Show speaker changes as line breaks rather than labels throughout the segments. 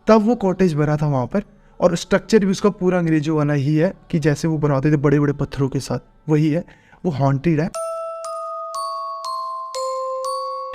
तब वो कॉटेज बना था वहाँ पर। और स्ट्रक्चर भी उसका पूरा अंग्रेजों वाला ही है कि जैसे वो बनाते थे बड़े बड़े पत्थरों के साथ, वही है, वो हॉन्टेड है।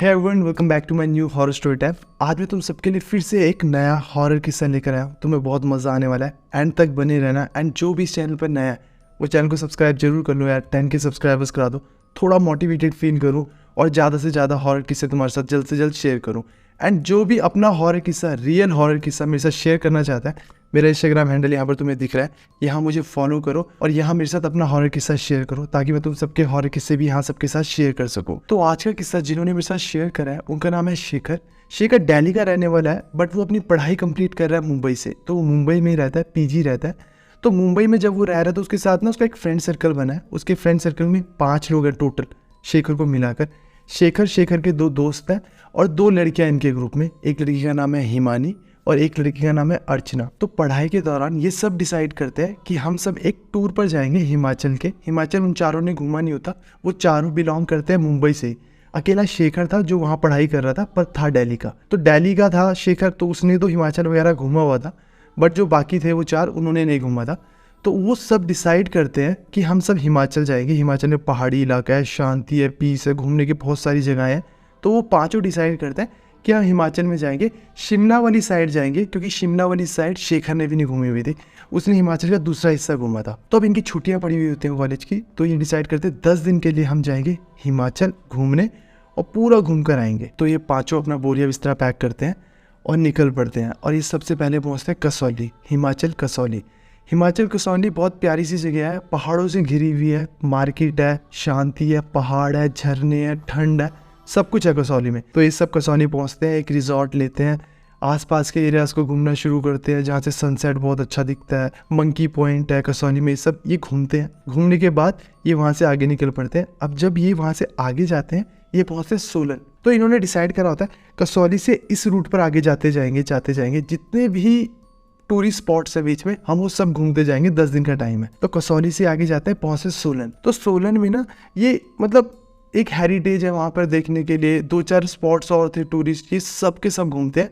Hey everyone, welcome back to my new horror story time. आज मैं तुम सबके लिए फिर से एक नया हॉरर किस्सा लेकर आया हूँ। तुम्हें बहुत मज़ा आने वाला है, एंड तक बने रहना। एंड जो भी इस चैनल पर नया है वो चैनल को सब्सक्राइब जरूर कर लो यार, 10 के सब्सक्राइबर्स करा दो, थोड़ा मोटिवेटेड फील करूँ और ज़्यादा से ज़्यादा हॉरर किस्से तुम्हारे साथ जल्द से जल्द शेयर करूँ। एंड जो भी अपना हॉरर किस्सा, रियल हॉरर किस्सा मेरे साथ शेयर करना चाहता है, मेरा इंस्टाग्राम हैंडल यहाँ पर तुम्हें दिख रहा है, यहाँ मुझे फॉलो करो और यहाँ मेरे साथ अपना हॉरर किस्सा शेयर करो, ताकि मैं तुम सबके हॉरर किस्से भी यहाँ सबके साथ शेयर कर सकूँ। तो आज का किस्सा जिन्होंने मेरे साथ शेयर करा है उनका नाम है शेखर। शेखर दिल्ली का रहने वाला है, बट वो अपनी पढ़ाई कंप्लीट कर रहा है मुंबई से। तो वो मुंबई में ही रहता है, पीजी रहता है। तो मुंबई में जब वो रह रहा है तो उसके साथ ना उसका एक फ्रेंड सर्कल बना है। उसके फ्रेंड सर्कल में 5 लोग हैं टोटल, शेखर को मिलाकर। शेखर के 2 दोस्त हैं और 2 लड़कियां इनके ग्रुप में। एक लड़की का नाम है हिमानी और एक लड़की का नाम है अर्चना। तो पढ़ाई के दौरान ये सब डिसाइड करते हैं कि हम सब एक टूर पर जाएंगे हिमाचल के। हिमाचल उन चारों ने घूमा नहीं होता, वो चारों बिलोंग करते हैं मुंबई से ही। अकेला शेखर था जो वहाँ पढ़ाई कर रहा था, पर था दिल्ली का। तो दिल्ली का था शेखर, तो उसने तो हिमाचल वगैरह घूमा हुआ था, बट जो बाकी थे वो 4 उन्होंने नहीं घूमा था। तो वो सब डिसाइड करते हैं कि हम सब हिमाचल जाएंगे। हिमाचल में पहाड़ी इलाका है, शांति है, पीस है, घूमने की बहुत सारी जगह हैं। तो वो 5 डिसाइड करते हैं कि हम हिमाचल में जाएंगे, शिमला वाली साइड जाएंगे, क्योंकि शिमला वाली साइड शेखर ने भी नहीं घूमी हुई थी, उसने हिमाचल का दूसरा हिस्सा घूमा था। तो अब इनकी छुट्टियां पड़ी हुई होती हैं कॉलेज की, तो ये डिसाइड करते हैं 10 दिन के लिए हम जाएंगे हिमाचल घूमने और पूरा घूम कर आएंगे। तो ये 5 अपना बोरिया बिस्तरा पैक करते हैं और निकल पड़ते हैं। और ये सबसे पहले पहुँचते हैं कसौली, हिमाचल कसौली। हिमाचल कसौली बहुत प्यारी सी जगह है, पहाड़ों से घिरी हुई है, मार्केट है, शांति है, पहाड़ है, झरने हैं, ठंड है, सब कुछ है कसौली में। तो ये सब कसौली पहुंचते हैं, एक रिजॉर्ट लेते हैं, आसपास के एरियाज़ को घूमना शुरू करते हैं जहाँ से सनसेट बहुत अच्छा दिखता है। मंकी पॉइंट है कसौली में, सब ये घूमते हैं। घूमने के बाद ये वहाँ से आगे निकल पड़ते हैं। अब जब ये वहाँ से आगे जाते हैं, ये पहुँचते हैं सोलन। तो इन्होंने डिसाइड करा होता है कसौली से इस रूट पर आगे जाते जाएंगे, जितने भी टूरिस्ट स्पॉट्स है बीच में हम वो सब घूमते जाएंगे। 10 दिन का टाइम है। तो कसौली से आगे जाते हैं, पहुँचते सोलन। तो सोलन में ना ये मतलब एक हेरिटेज है वहाँ पर देखने के लिए, 2-4 स्पॉट्स और थे टूरिस्ट, ये सब के सब घूमते हैं।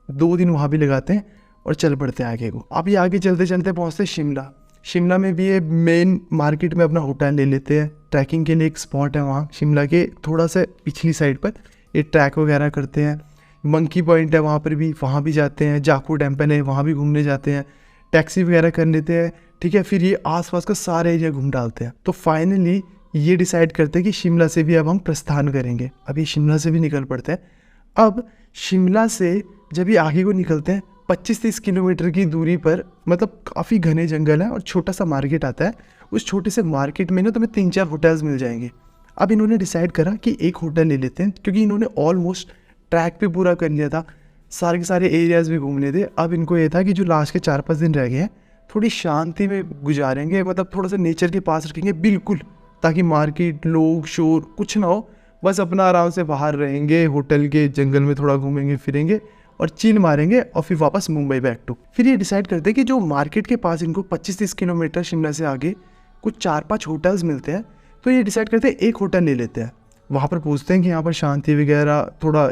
2 दिन वहाँ भी लगाते हैं और चल पड़ते हैं आगे को। अब ये आगे चलते चलते पहुँचते हैं शिमला। शिमला में भी ये मेन मार्केट में अपना होटल ले लेते हैं। ट्रैकिंग के लिए एक स्पॉट है वहाँ शिमला के थोड़ा सा पिछली साइड पर, ये ट्रैक वगैरह करते हैं। मंकी पॉइंट है वहाँ पर भी, वहाँ भी जाते हैं। जाखू टेम्पल है, वहाँ भी घूमने जाते हैं। टैक्सी वगैरह कर लेते हैं, ठीक है। फिर ये आसपास का सारा एरिया घूम डालते हैं। तो फाइनली ये डिसाइड करते हैं कि शिमला से भी अब हम प्रस्थान करेंगे। अब ये शिमला से भी निकल पड़ते हैं। अब शिमला से जब ये आगे को निकलते हैं, 25-30 किलोमीटर की दूरी पर मतलब काफ़ी घने जंगल है और छोटा सा मार्केट आता है। उस छोटे से मार्केट में ना तुम्हें 3-4 होटल्स मिल जाएंगे। अब इन्होंने डिसाइड करा कि एक होटल ले लेते हैं, क्योंकि इन्होंने ऑलमोस्ट ट्रैक भी पूरा कर लिया था, सारे के सारे एरियाज़ भी घूमने थे। अब इनको ये था कि जो लास्ट के 4-5 दिन रह गए हैं थोड़ी शांति में गुजारेंगे, मतलब थोड़ा सा नेचर के पास रखेंगे बिल्कुल, ताकि मार्केट, लोग, शोर कुछ ना हो, बस अपना आराम से बाहर रहेंगे, होटल के जंगल में थोड़ा घूमेंगे फिरेंगे और चिल मारेंगे और फिर वापस मुंबई बैक टू। फिर ये डिसाइड करते हैं कि जो मार्केट के पास इनको 25-30 किलोमीटर शिमला से आगे कुछ 4-5 होटल्स मिलते हैं। तो ये डिसाइड करते हैं एक होटल ले लेते हैं। वहाँ पर पूछते हैं कि यहाँ पर शांति वगैरह, थोड़ा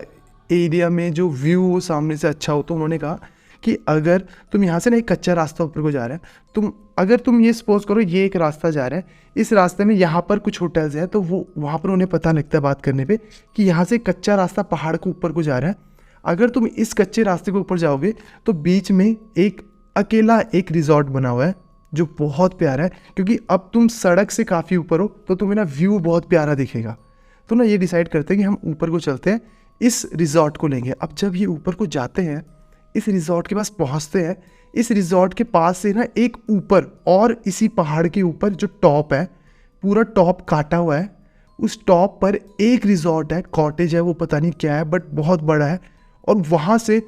एरिया में जो व्यू हो सामने से अच्छा हो। तो उन्होंने कहा कि अगर तुम यहाँ से ना एक कच्चा रास्ता ऊपर को जा रहा है, अगर तुम ये सपोज करो ये एक रास्ता जा रहा है, इस रास्ते में यहाँ पर कुछ होटल्स हैं, तो वो वहाँ पर उन्हें पता लगता है बात करने पे कि यहाँ से कच्चा रास्ता पहाड़ के ऊपर को जा रहा है। अगर तुम इस कच्चे रास्ते के ऊपर जाओगे तो बीच में एक अकेला एक रिजॉर्ट बना हुआ है जो बहुत प्यारा है, क्योंकि अब तुम सड़क से काफ़ी ऊपर हो तो तुम्हें ना व्यू बहुत प्यारा दिखेगा। तो ना ये डिसाइड करते हैं कि हम ऊपर को चलते हैं, इस रिजॉर्ट को लेंगे। अब जब ये ऊपर को जाते हैं, इस रिजॉर्ट के पास पहुंचते हैं, इस रिजॉर्ट के पास से ना एक ऊपर और इसी पहाड़ के ऊपर जो टॉप है, पूरा टॉप काटा हुआ है, उस टॉप पर एक रिजॉर्ट है, कॉटेज है, वो पता नहीं क्या है बट बहुत बड़ा है। और वहाँ से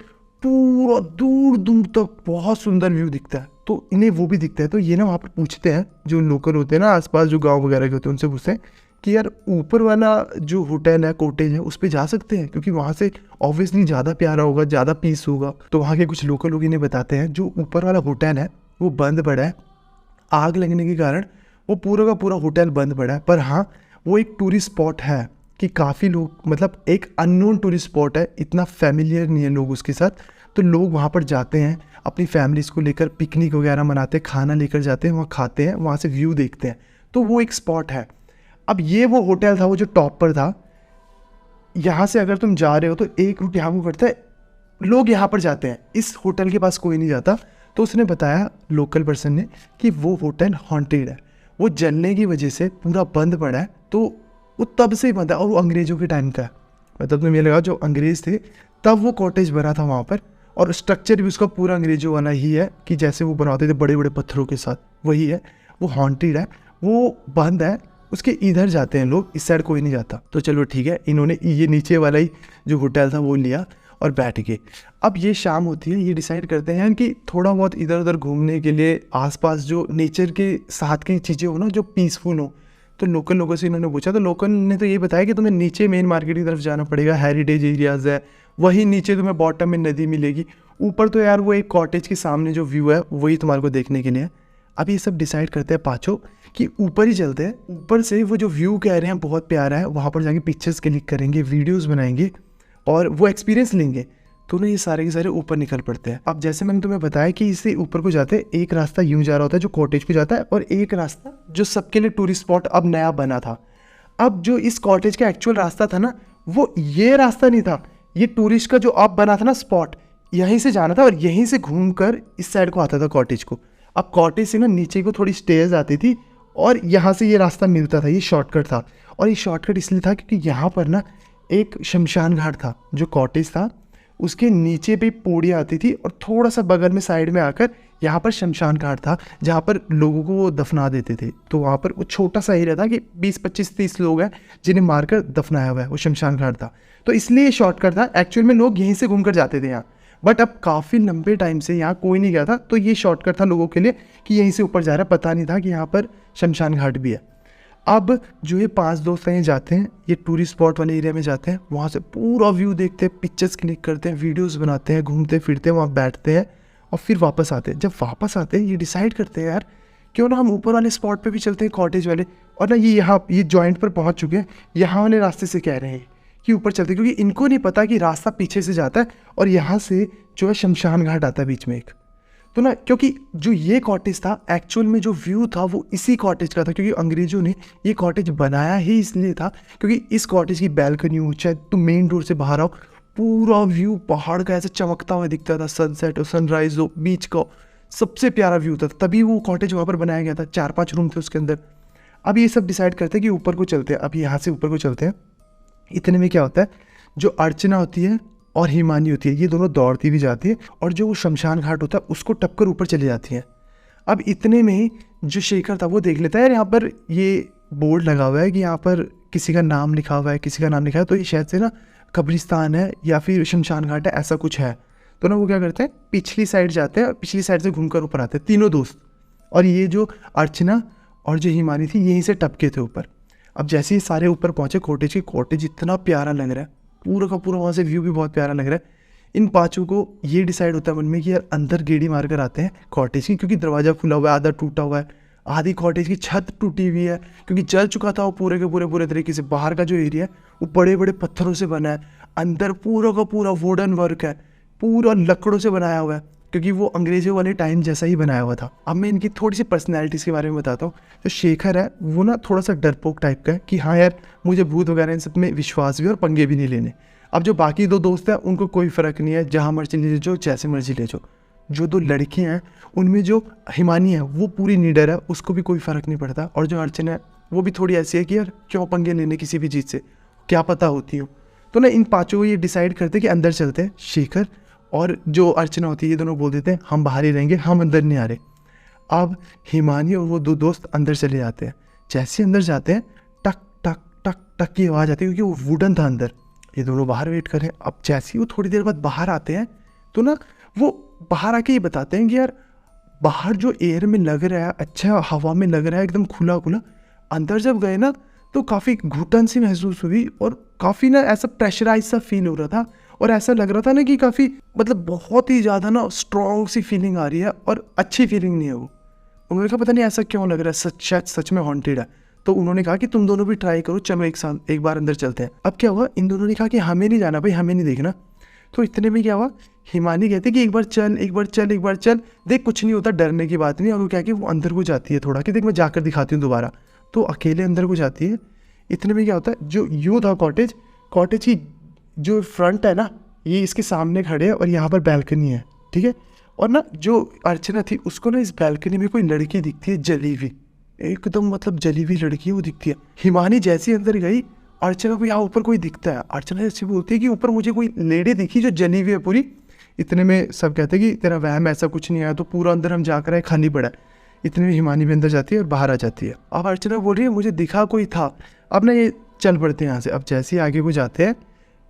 पूरा दूर दूर तक बहुत सुंदर व्यू दिखता है। तो इन्हें वो भी दिखता है। तो ये ना वहाँ पर पूछते हैं, जो लोकल होते हैं ना आसपास, जो गाँव वगैरह के होते हैं, उनसे पूछते हैं कि यार ऊपर वाला जो होटल है, कॉटेज है, उस पर जा सकते हैं, क्योंकि वहाँ से ऑब्वियसली ज़्यादा प्यारा होगा, ज़्यादा पीस होगा। तो वहाँ के कुछ लोकल लोग इन्हें बताते हैं जो ऊपर वाला होटल है वो बंद पड़ा है, आग लगने के कारण वो पूरा का पूरा होटल बंद पड़ा है। पर हाँ, वो एक टूरिस्ट स्पॉट है कि काफ़ी लोग, मतलब एक अननोन टूरिस्ट स्पॉट है, इतना फैमिलियर नहीं है लोग उसके साथ। तो लोग वहाँ पर जाते हैं अपनी फैमिलीज़ को लेकर, पिकनिक वगैरह मनाते हैं, खाना लेकर जाते हैं, वहाँ खाते हैं, वहाँ से व्यू देखते हैं। तो वो एक स्पॉट है। अब ये वो होटल था वो जो टॉप पर था। यहाँ से अगर तुम जा रहे हो तो एक रूट यहाँ पर पड़ता है, लोग यहाँ पर जाते हैं, इस होटल के पास कोई नहीं जाता। तो उसने बताया लोकल पर्सन ने कि वो होटल हॉन्टेड है, वो जलने की वजह से पूरा बंद पड़ा है। तो वो तब से ही बंद है और वो अंग्रेज़ों के टाइम का है। मतलब तुम्हें लगा जो अंग्रेज़ थे तब वो कॉटेज बना था वहाँ पर, और स्ट्रक्चर भी उसका पूरा अंग्रेज़ों वाला ही है कि जैसे वो बनाते थे बड़े बड़े पत्थरों के साथ, वही है। वो हॉन्टेड है, वो बंद है, उसके इधर जाते हैं लोग, इस साइड कोई नहीं जाता। तो चलो ठीक है, इन्होंने ये नीचे वाला ही जो होटल था वो लिया और बैठ गए। अब ये शाम होती है, ये डिसाइड करते हैं कि थोड़ा बहुत इधर उधर घूमने के लिए आसपास जो नेचर के साथ की चीज़ें हो ना, जो पीसफुल हो। तो लोकल लोगों से इन्होंने पूछा, तो लोकल ने तो ये बताया कि तुम्हें नीचे मेन मार्केट की तरफ जाना पड़ेगा, हेरिटेज एरियाज़ है, वहीं नीचे तुम्हें बॉटम में नदी मिलेगी। ऊपर तो यार वो एक कॉटेज के सामने जो व्यू है वही तुम्हारे को देखने के लिए है। अब ये सब डिसाइड करते हैं पाँचों कि ऊपर ही चलते हैं, ऊपर से वो जो व्यू कह रहे हैं बहुत प्यारा है, वहाँ पर जाके पिक्चर्स क्लिक करेंगे, वीडियोज़ बनाएंगे और वो एक्सपीरियंस लेंगे। तो ना ये सारे के सारे ऊपर निकल पड़ते हैं। अब जैसे मैंने तुम्हें बताया कि इससे ऊपर को जाते हैं, एक रास्ता यूं जा रहा होता है जो कॉटेज पे जाता है, और एक रास्ता जो सबके लिए टूरिस्ट स्पॉट अब नया बना था। अब जो इस कॉटेज का एक्चुअल रास्ता था ना, वो ये रास्ता नहीं था, ये टूरिस्ट का जो अब बना था ना स्पॉट, यहीं से जाना था और यहीं से घूम कर इस साइड को आता था कॉटेज को। अब कॉटेज से ना नीचे को थोड़ी स्टेयर्स आती थी और यहाँ से ये रास्ता मिलता था, ये शॉर्टकट था। और ये शॉर्टकट इसलिए था क्योंकि यहाँ पर ना एक शमशान घाट था, जो कॉटेज था उसके नीचे पे पौड़ी आती थी और थोड़ा सा बगल में साइड में आकर यहाँ पर शमशान घाट था जहाँ पर लोगों को वो दफना देते थे। तो वहाँ पर वो छोटा सा एरिया था कि 20-25-30 लोग हैं जिन्हें मारकर दफनाया हुआ है, वो शमशान घाट था। तो इसलिए ये शॉर्टकट था, एक्चुअल में लोग यहीं से घूम कर जाते थे यहाँ। बट अब काफ़ी लंबे टाइम से यहाँ कोई नहीं गया था, तो ये शॉर्टकट था लोगों के लिए कि यहीं से ऊपर जा रहा है, पता नहीं था कि यहाँ पर शमशान घाट भी है। अब जो ये 5 दोस्त हैं जाते हैं, ये टूरिस्ट स्पॉट वाले एरिया में जाते हैं, वहाँ से पूरा व्यू देखते हैं, पिक्चर्स क्लिक करते हैं, वीडियोस बनाते हैं, घूमते फिरते हैं, वहाँ बैठते हैं और फिर वापस आते हैं। जब वापस आते हैं ये डिसाइड करते हैं यार क्यों ना हम ऊपर वाले स्पॉट पे भी चलते हैं, कॉटेज वाले। और ना ये जॉइंट पर पहुँच चुके हैं, यहाँ वाले रास्ते से कह रहे हैं कि ऊपर चलते हैं, क्योंकि इनको नहीं पता कि रास्ता पीछे से जाता है और यहाँ से जो है शमशान घाट आता है बीच में एक। तो ना क्योंकि जो ये कॉटेज था एक्चुअल में जो व्यू था वो इसी कॉटेज का था, क्योंकि अंग्रेज़ों ने ये कॉटेज बनाया ही इसलिए था क्योंकि इस कॉटेज की बैल्कनी हो, चाहे तुम मेन डोर से बाहर आओ, पूरा व्यू पहाड़ का ऐसे चमकता हुआ दिखता था, सनसेट हो, सनराइज हो, बीच का सबसे प्यारा व्यू था। तभी वो कॉटेज वहाँ पर बनाया गया था, 4-5 रूम थे उसके अंदर। अब ये सब डिसाइड करते हैं कि ऊपर को चलते हैं। अब यहाँ से ऊपर को चलते हैं, इतने में क्या होता है, जो अर्चना होती है और हिमानी होती है, ये दोनों दौड़ती भी जाती है और जो वो शमशान घाट होता है उसको टपकर ऊपर चली जाती हैं। अब इतने में ही जो शेखर था वो देख लेता है यार यहाँ पर ये बोर्ड लगा हुआ है कि यहाँ पर किसी का नाम लिखा हुआ है, किसी का नाम लिखा है, तो ये शायद से ना कब्रिस्तान है या फिर शमशान घाट है, ऐसा कुछ है। तो ना वो क्या करते हैं, पिछली साइड जाते हैं, पिछली साइड से घूमकर ऊपर आते हैं तीनों दोस्त। और ये जो अर्चना और जो हिमानी थी यहीं से टपके थे ऊपर। अब जैसे ही सारे ऊपर पहुँचे कॉटेज के, कॉटेज इतना प्यारा लग रहा है, पूरा का पूरा वहाँ से व्यू भी बहुत प्यारा लग रहा है। इन 5 को ये डिसाइड होता है मन में कि यार अंदर गेड़ी मार कर आते हैं कॉटेज की, क्योंकि दरवाज़ा खुला हुआ है, आधा टूटा हुआ है, आधी कॉटेज की छत टूटी हुई है क्योंकि जल चुका था वो पूरे के पूरे तरीके से। बाहर का जो एरिया है वो बड़े बड़े पत्थरों से बना है, अंदर पूरा का पूरा वुडन वर्क है, पूरा लकड़ों से बनाया हुआ है क्योंकि वो अंग्रेज़ों वाले टाइम जैसा ही बनाया हुआ था। अब मैं इनकी थोड़ी सी पर्सनैलिटीज़ के बारे में बताता हूँ। तो शेखर है वो ना थोड़ा सा डरपोक टाइप का है कि हाँ यार मुझे भूत वगैरह इन सब में विश्वास भी और पंगे भी नहीं लेने। अब जो बाकी 2 दोस्त हैं उनको कोई फ़र्क नहीं है, जहाँ मर्जी ले जाओ, जैसे मर्जी ले जाओ। जो 2 लड़के हैं उनमें जो हिमानी है वो पूरी नीडर है, उसको भी कोई फ़र्क नहीं पड़ता। और जो अर्चना है वो भी थोड़ी ऐसी है कि यार क्यों पंगे लेने किसी भी चीज़ से, क्या पता होती हो। तो ना इन 5 को ये डिसाइड करते कि अंदर चलते हैं। शेखर और जो अर्चना होती है ये दोनों बोल देते हैं हम बाहर ही रहेंगे, हम अंदर नहीं आ रहे। अब हिमानी और वो 2 दोस्त अंदर चले जाते हैं। जैसे अंदर जाते हैं टक टक टक टक की आवाज़ आती है क्योंकि वो वुडन था अंदर। ये दोनों बाहर वेट कर रहे हैं। अब जैसे ही वो थोड़ी देर बाद बाहर आते हैं तो ना वो बाहर आके ये बताते हैं कि यार बाहर जो एयर में लग रहा है, अच्छा हवा में लग रहा है एकदम खुला खुला, अंदर जब गए ना तो काफ़ी घुटन सी महसूस हुई और काफ़ी ना ऐसा प्रेशराइज सा फील हो रहा था और ऐसा लग रहा था ना कि काफ़ी मतलब बहुत ही ज़्यादा ना स्ट्रॉन्ग सी फीलिंग आ रही है और अच्छी फीलिंग नहीं है वो। उन्होंने कहा पता नहीं ऐसा क्यों लग रहा है, शायद सच में हॉन्टेड है। तो उन्होंने कहा कि तुम दोनों भी ट्राई करो, चलो एक बार अंदर चलते हैं। अब क्या हुआ, इन दोनों ने कहा कि हमें नहीं जाना भाई, हमें नहीं देखना। तो इतने में क्या हुआ हिमानी कहती है कि एक बार चल, एक बार चल, एक बार चल, देख कुछ नहीं होता, डरने की बात नहीं। और वो क्या कि वो अंदर को जाती है थोड़ा कि देख मैं जाकर दिखाती हूँ दोबारा। तो अकेले अंदर को जाती है। इतने में क्या होता है, जो यूँ था कॉटेज की जो फ्रंट है ना, ये इसके सामने खड़े हैं और यहाँ पर बैल्कनी है, ठीक है। और ना जो अर्चना थी उसको ना इस बैल्कनी में कोई लड़की दिखती है जली हुई, एकदम मतलब जली हुई लड़की है वो दिखती है। हिमानी जैसी अंदर गई, अर्चना को यहाँ ऊपर कोई दिखता है। अर्चना जैसे बोलती है कि ऊपर मुझे कोई लेडी दिखी जो जली हुई है पूरी। इतने में सब कहते हैं कि तेरा वहम, ऐसा कुछ नहीं आया। तो पूरा अंदर हम जाकर आए, खाली पड़ा है। इतने में हिमानी भी अंदर जाती है और बाहर आ जाती है। अब अर्चना बोल रही है मुझे दिखा कोई था। अब ना ये चल पड़ते हैं यहाँ से। अब जैसे ही आगे को जाते हैं,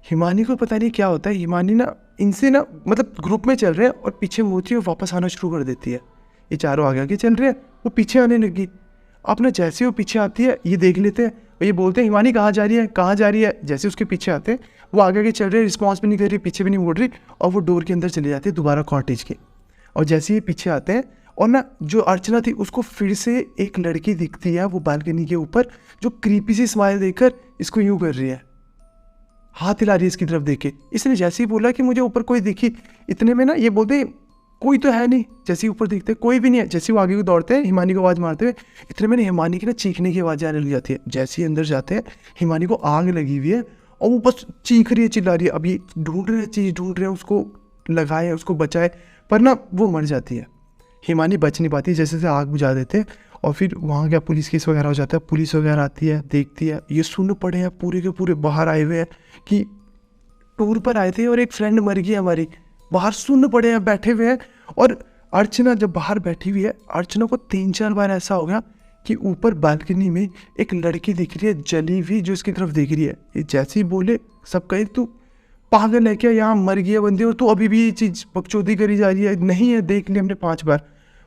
हिमानी को पता नहीं क्या होता है, हिमानी ना इनसे ना मतलब ग्रुप में चल रहे हैं और पीछे मुड़ती है और वापस आना शुरू कर देती है। ये चारों आगे आगे चल रहे हैं, वो पीछे आने लगी। अब ना जैसे वो पीछे आती है, ये देख लेते हैं और ये बोलते हैं हिमानी कहाँ जा रही है, कहाँ जा रही है। जैसे उसके पीछे आते हैं, वो आगे आगे चल रहे हैं, रिस्पॉन्स भी नहीं कर रही, पीछे भी नहीं मुड़ रही, और वो डोर के अंदर चले जाते हैं दोबारा कॉटेज के। और जैसे ही पीछे आते हैं, और ना जो अर्चना थी उसको फिर से एक लड़की दिखती है वो बालकनी के ऊपर, जो क्रीपी सी स्माइल देकर इसको यूँ कर रही है, हाथ हिला रही है इसकी तरफ देख के। इसने जैसे ही बोला कि मुझे ऊपर कोई दिखी, इतने में ना ये बोलते कोई तो है नहीं। जैसे ही ऊपर दिखते कोई भी नहीं है, जैसे वो आगे को दौड़ते हैं हिमानी को आवाज़ मारते हुए, इतने में हिमानी की ना चीखने की आवाज़ आने लग जाती है। जैसे ही अंदर जाते हैं, हिमानी को आग लगी हुई है और वो बस चीख रही है, चिल्ला रही है। अब ये ढूंढ रहे हैं, चीज़ ढूंढ रहे हैं, उसको लगाए, उसको बचाए, पर ना वो मर जाती है। हिमानी बच नहीं पाती, जैसे से आग बुझा देते हैं। और फिर वहाँ क्या पुलिस केस वगैरह हो जाता है, पुलिस वगैरह आती है, देखती है। ये सुन पड़े हैं पूरे के पूरे बाहर आए हुए हैं कि टूर पर आए थे और एक फ्रेंड मर गई हमारी, बाहर सुन पड़े हैं, बैठे हुए हैं। और अर्चना जब बाहर बैठी हुई है, अर्चना को 3-4 बार ऐसा हो गया कि ऊपर बालकनी में एक लड़की दिख रही है जली हुई, जो इसकी तरफ देख रही है। ये जैसे ही बोले, सब कहे तू पागल है क्या, यहाँ मर गया बंदे और तू अभी भी ये चीज़ बकचोदी करी जा रही है। नहीं है, देख लिया हमने 5 बार।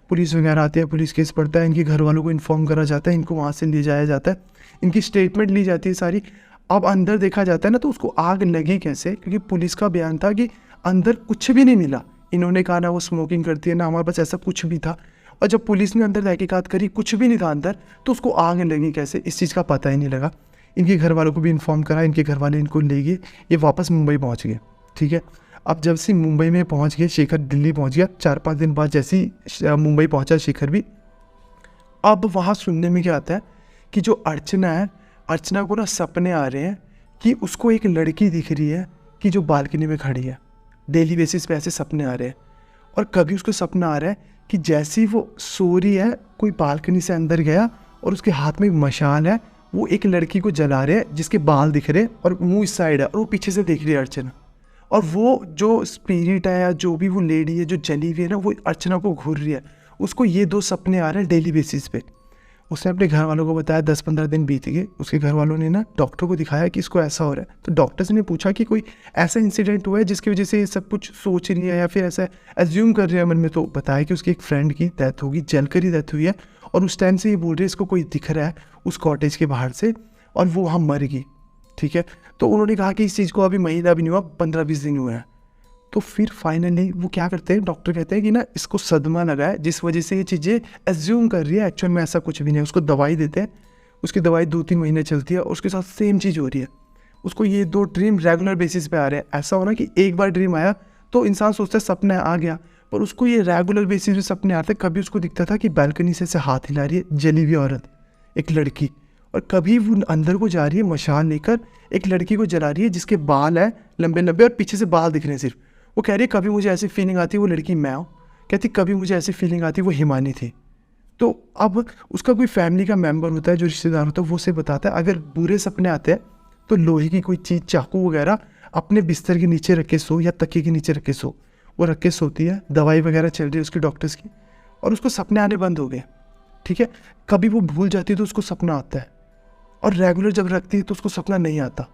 पुलिस वगैरह आती है, पुलिस केस पड़ता है, इनके घर वालों को इन्फॉर्म करा जाता है, इनको वहाँ से ले जाया जाता है, इनकी स्टेटमेंट ली जाती है सारी। अब अंदर देखा जाता है ना, तो उसको आग लगी कैसे, क्योंकि पुलिस का बयान था कि अंदर कुछ भी नहीं मिला। इन्होंने कहा ना वो स्मोकिंग करती है ना हमारे पास ऐसा कुछ भी था। और जब पुलिस ने अंदर तहकीकात करी, कुछ भी नहीं था अंदर, तो उसको आग लगी कैसे, इस चीज़ का पता ही नहीं लगा। इनके घर वालों को भी इन्फॉर्म करा, इनके घर वाले इनको ले गए, ये वापस मुंबई पहुँच गए, ठीक है। अब जब से मुंबई में पहुँच गए, शेखर दिल्ली पहुँच गया। 4-5 दिन बाद जैसे ही मुंबई पहुँचा शेखर भी, अब वहाँ सुनने में क्या आता है कि जो अर्चना है, अर्चना को ना सपने आ रहे हैं कि उसको एक लड़की दिख रही है कि जो बालकनी में खड़ी है। डेली बेसिस पे ऐसे सपने आ रहे हैं। और कभी उसको सपना आ रहा है कि जैसे ही वो सो रही है, कोई बालकनी से अंदर गया और उसके हाथ में एक मशाल है, वो एक लड़की को जला रहे हैं जिसके बाल दिख रहे हैं और मुंह इस साइड है, और वो पीछे से देख रही है अर्चना। और वो जो स्पिरिट है या जो भी वो लेडी है जो जली हुई है ना, वो अर्चना को घूर रही है। उसको ये 2 सपने आ रहे हैं डेली बेसिस पे। उसने अपने घर वालों को बताया, 10-15 दिन बीत गए। उसके घर वालों ने ना डॉक्टर को दिखाया कि इसको ऐसा हो रहा है। तो डॉक्टर ने पूछा कि कोई ऐसा इंसिडेंट हुआ है जिसकी वजह से ये सब कुछ सोच रही है या फिर ऐसा एज्यूम कर रही है मन में। तो बताया कि उसकी एक फ्रेंड की डेथ होगी, जलकर ही डेथ हुई है, और उस टाइम से ये बोल रही है इसको कोई दिख रहा है उस कॉटेज के बाहर से, और वो वहाँ मर गई, ठीक है। तो उन्होंने कहा कि इस चीज़ को अभी महीना भी नहीं हुआ, 15-20 दिन हुए हैं। तो फिर फाइनली वो क्या करते हैं, डॉक्टर कहते हैं कि ना इसको सदमा लगा है, जिस वजह से ये चीज़ें एज्यूम कर रही है, एक्चुअल में ऐसा कुछ भी नहीं है। उसको दवाई देते हैं, उसकी दवाई 2-3 महीने चलती है और उसके साथ सेम चीज़ हो रही है। उसको ये 2 ड्रीम रेगुलर बेसिस पे आ रहे हैं। ऐसा होना कि एक बार ड्रीम आया तो इंसान सोचता है सपना आ गया, पर उसको ये रेगुलर बेसिस पे सपने आते। कभी उसको दिखता था कि बालकनी से हाथ हिला रही है जली हुई औरत, एक लड़की, और कभी वो अंदर को जा रही है मशाल लेकर, एक लड़की को जला रही है जिसके बाल है लंबे लंबे और पीछे से बाल दिख रहे हैं सिर्फ। वो कह रही है कभी मुझे ऐसी फीलिंग आती है वो लड़की मैं हूँ, कहती कभी मुझे ऐसी फीलिंग आती वो हिमानी थी। तो अब उसका कोई फैमिली का मेंबर होता है, जो रिश्तेदार होता है, वो उसे बताता है अगर बुरे सपने आते हैं तो लोहे की कोई चीज़, चाकू वगैरह अपने बिस्तर के नीचे रख के सो, या तकिए के नीचे रख के सो। वो रख के सोती है, दवाई वगैरह चल रही है उसकी डॉक्टर्स की, और उसको सपने आने बंद हो गए, ठीक है। कभी वो भूल जाती है तो उसको सपना आता है, और रेगुलर जब रखती है तो उसको सपना नहीं आता।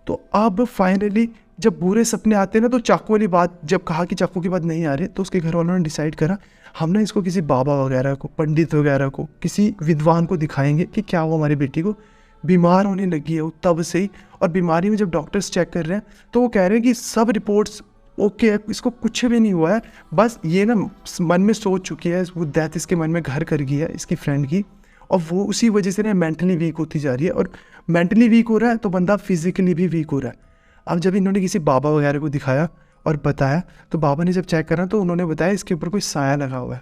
तो अब फाइनली जब बुरे सपने आते हैं ना, तो चाकू वाली बात जब कहा कि चाकू की बात नहीं आ रही, तो उसके घर वालों ने डिसाइड करा हम ना इसको किसी बाबा वगैरह को, पंडित वगैरह को, किसी विद्वान को दिखाएंगे कि क्या वो हमारी बेटी को बीमार होने लगी है वो तब से ही। और बीमारी में जब डॉक्टर्स चेक कर रहे हैं तो वो कह रहे हैं कि सब रिपोर्ट्स ओके है, इसको कुछ भी नहीं हुआ है, बस ये ना मन में सोच चुकी है, वो डेथ इसके मन में घर कर गई है इसकी फ्रेंड की, और वो उसी वजह से ना मेंटली वीक होती जा रही है। और मेंटली वीक हो रहा है तो बंदा फिजिकली भी वीक हो रहा है। अब जब इन्होंने किसी बाबा वगैरह को दिखाया और बताया। तो बाबा ने जब चेक करा तो उन्होंने बताया इसके ऊपर कोई साया लगा हुआ है,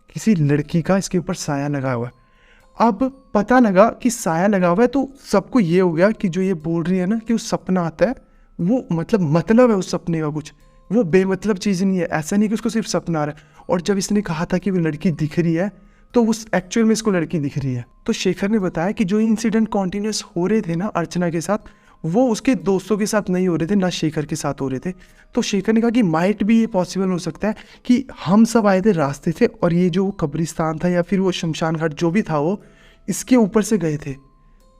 किसी लड़की का इसके ऊपर साया लगा हुआ है। अब पता लगा कि साया लगा हुआ है तो सबको ये हो गया कि जो ये बोल रही है ना कि वो सपना आता है, वो मतलब है उस सपने का कुछ, वो बेमतलब चीज़ नहीं है। ऐसा नहीं कि उसको सिर्फ सपना आ रहा है। और जब इसने कहा था कि वो लड़की दिख रही है तो उस एक्चुअल में इसको लड़की दिख रही है। तो शेखर ने बताया कि जो इंसिडेंट कॉन्टिन्यूस हो रहे थे ना अर्चना के साथ, वो उसके दोस्तों के साथ नहीं हो रहे थे, ना शेखर के साथ हो रहे थे। तो शेखर ने कहा कि माइट भी ये पॉसिबल हो सकता है कि हम सब आए थे रास्ते से और ये जो कब्रिस्तान था या फिर वो शमशान घाट जो भी था वो इसके ऊपर से गए थे,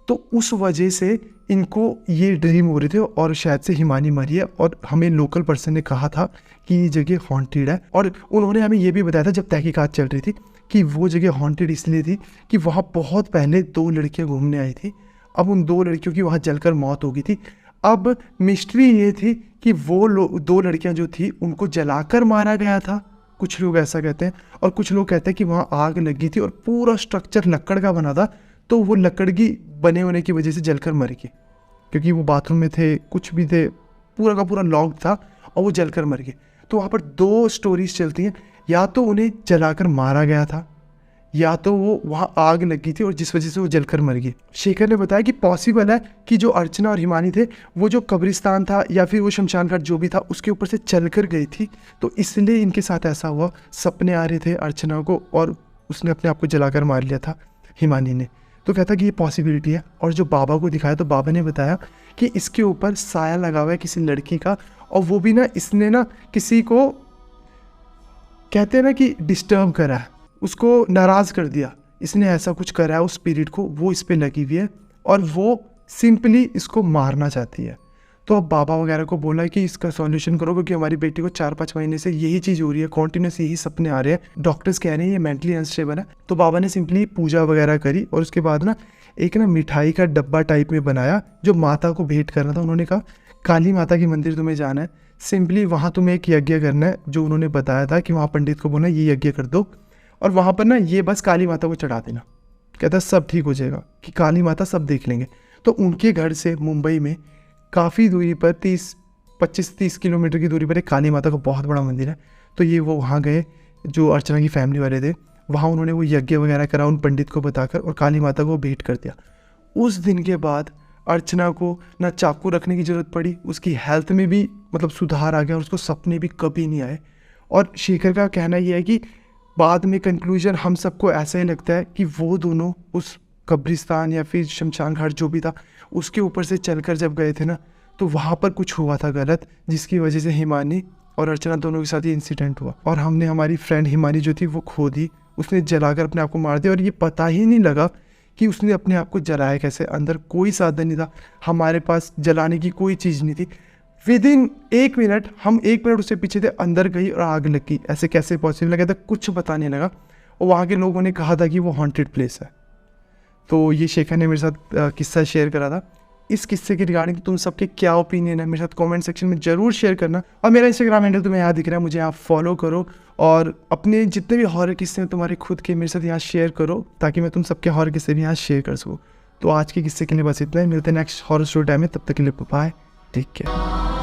तो उस वजह से इनको ये ड्रीम हो रहे थे और शायद से हिमानी मरी है। और हमें लोकल पर्सन ने कहा था कि ये जगह हॉन्टेड है। और उन्होंने हमें ये भी बताया था जब तहकीकात चल रही थी कि वो जगह हॉन्टेड इसलिए थी कि वहाँ बहुत पहले 2 लड़कियाँ घूमने आई थी। अब उन 2 लड़कियों की वहाँ जलकर मौत हो गई थी। अब मिस्ट्री ये थी कि वो 2 लड़कियाँ जो थी उनको जलाकर मारा गया था, कुछ लोग ऐसा कहते हैं, और कुछ लोग कहते हैं कि वहाँ आग लगी थी और पूरा स्ट्रक्चर लकड़ का बना था, तो वो लकड़ की बने होने की वजह से जलकर मर गए, क्योंकि वो बाथरूम में थे, कुछ भी थे, पूरा का पूरा लॉक था और वो जलकर मर गए। तो वहाँ पर 2 स्टोरीज चलती हैं, या तो उन्हें जलाकर मारा गया था या तो वो वहाँ आग लगी थी और जिस वजह से वो जलकर मर गई। शेखर ने बताया कि पॉसिबल है कि जो अर्चना और हिमानी थे वो जो कब्रिस्तान था या फिर वो शमशान घाट जो भी था उसके ऊपर से चलकर गई थी, तो इसलिए इनके साथ ऐसा हुआ। सपने आ रहे थे अर्चना को और उसने अपने आप को जलाकर मार लिया था हिमानी ने। तो कहता कि ये पॉसिबिलिटी है। और जो बाबा को दिखाया तो बाबा ने बताया कि इसके ऊपर साया लगा हुआ है किसी लड़की का, और वो भी ना इसने ना किसी को कहते हैं ना कि डिस्टर्ब करा है, उसको नाराज़ कर दिया, इसने ऐसा कुछ करा है उस स्पिरिट को, वो इस पे लगी हुई है और वो सिंपली इसको मारना चाहती है। तो अब बाबा वगैरह को बोला कि इसका सॉल्यूशन करो, क्योंकि हमारी बेटी को 4-5 महीने से यही चीज़ हो रही है, कॉन्टिन्यूस यही सपने आ रहे हैं, डॉक्टर्स कह रहे हैं ये मेंटली अनस्टेबल है। तो बाबा ने सिंपली पूजा वगैरह करी और उसके बाद ना एक ना मिठाई का डब्बा टाइप में बनाया जो माता को भेंट करना था। उन्होंने कहा काली माता की मंदिर तुम्हें जाना है, सिंपली वहाँ तुम्हें एक यज्ञ करना है, जो उन्होंने बताया था कि वहाँ पंडित को बोलना ये यज्ञ कर दो और वहाँ पर ना ये बस काली माता को चढ़ा देना। कहता सब ठीक हो जाएगा, कि काली माता सब देख लेंगे। तो उनके घर से मुंबई में काफ़ी दूरी पर 25-30 किलोमीटर की दूरी पर एक काली माता का बहुत बड़ा मंदिर है। तो ये वो वहाँ गए, जो अर्चना की फैमिली वाले थे, वहाँ उन्होंने वो यज्ञ वगैरह करा उन पंडित को बताकर और काली माता को भेंट कर दिया। उस दिन के बाद अर्चना को ना चाकू रखने की ज़रूरत पड़ी, उसकी हेल्थ में भी सुधार आ गया और उसको सपने भी कभी नहीं आए। और शेखर का कहना यह है कि बाद में कंक्लूजन हम सबको ऐसा ही लगता है कि वो दोनों उस कब्रिस्तान या फिर शमशान घाट जो भी था उसके ऊपर से चलकर जब गए थे ना, तो वहाँ पर कुछ हुआ था गलत, जिसकी वजह से हिमानी और अर्चना दोनों के साथ ये इंसिडेंट हुआ। और हमने हमारी फ्रेंड हिमानी जो थी वो खो दी, उसने जलाकर अपने आप को मार दिया और ये पता ही नहीं लगा कि उसने अपने आप को जलाया कैसे। अंदर कोई साधन नहीं था, हमारे पास जलाने की कोई चीज़ नहीं थी। विदिन 1 मिनट, हम 1 मिनट उससे पीछे थे, अंदर गई और आग लगी। ऐसे कैसे पॉसिबल लगा था, कुछ पता नहीं लगा। और वहाँ के लोगों ने कहा था कि वो हॉन्टेड प्लेस है। तो ये शेखर ने मेरे साथ किस्सा शेयर करा था। इस किस्से के रिगार्डिंग तुम सबके क्या ओपिनियन है मेरे साथ कमेंट सेक्शन में ज़रूर शेयर करना। और मेरा इंस्टाग्राम हैंडल तुम्हें यहाँ दिख रहा है, मुझे यहाँ फॉलो करो और अपने जितने भी हॉरर किस्से हैं तुम्हारे खुद के मेरे साथ यहाँ शेयर करो, ताकि मैं तुम सबके हॉरर किस्से भी यहाँ शेयर कर सकूँ। तो आज के किस्से के लिए बस इतना ही, मिलते हैं नेक्स्ट हॉरर स्टोरी टाइम में, तब तक के लिए बाय, टेक केयर।